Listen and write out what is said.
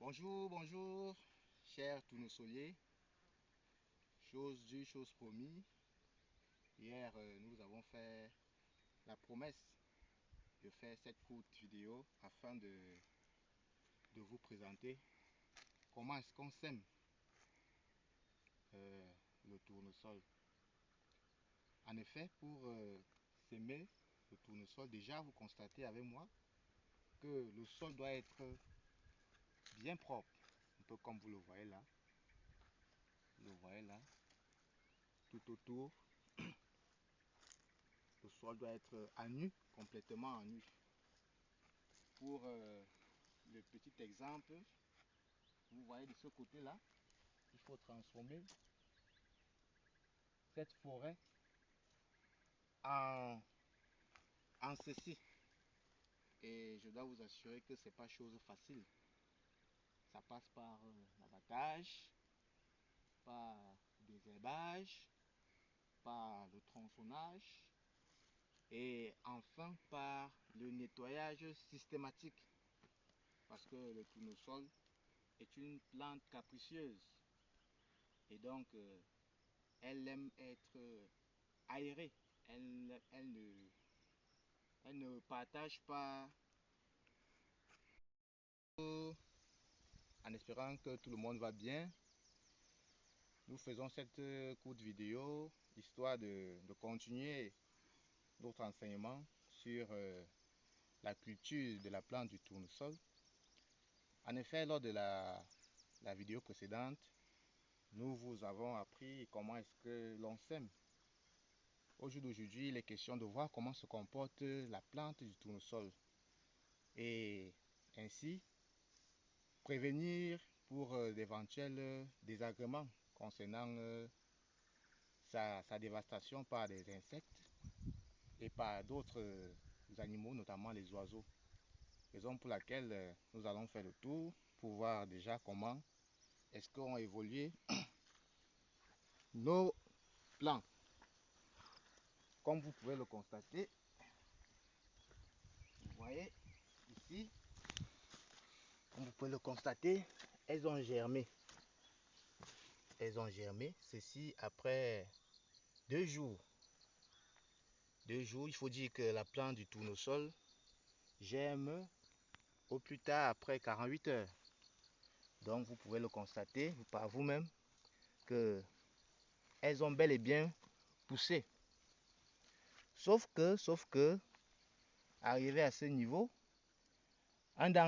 Bonjour, bonjour, chers tournesoliers. Chose due, chose promise. Hier, nous avons fait la promesse de faire cette courte vidéo afin de vous présenter comment est-ce qu'on sème le tournesol. En effet, pour s'aimer le tournesol, déjà vous constatez avec moi que le sol doit être bien propre, un peu comme vous le voyez là. Vous le voyez là, tout autour. Le sol doit être à nu, complètement à nu. Pour le petit exemple, vous voyez de ce côté-là, il faut transformer cette forêt en ceci. Et je dois vous assurer que ce n'est pas chose facile. Ça passe par l'abattage, par des herbages, par le tronçonnage et enfin par le nettoyage systématique. Parce que le tournesol est une plante capricieuse et donc elle aime être aérée. Elle ne partage pas. En espérant que tout le monde va bien, nous faisons cette courte vidéo histoire de continuer notre enseignement sur la culture de la plante du tournesol. En effet, lors de la vidéo précédente, nous vous avons appris comment est-ce que l'on sème. Au jour d'aujourd'hui, il est question de voir comment se comporte la plante du tournesol et ainsi prévenir pour d'éventuels désagréments concernant sa dévastation par des insectes et par d'autres animaux, notamment les oiseaux. Raison pour laquelle nous allons faire le tour pour voir déjà comment est-ce qu'ont évolué nos plants. Comme vous pouvez le constater, vous voyez ici, comme vous pouvez le constater, elles ont germé. Elles ont germé, ceci après 2 jours. 2 jours, il faut dire que la plante du tournesol germe au plus tard après 48 heures. Donc vous pouvez le constater par vous-même que elles ont bel et bien poussé. Sauf que, arrivé à ce niveau, un danger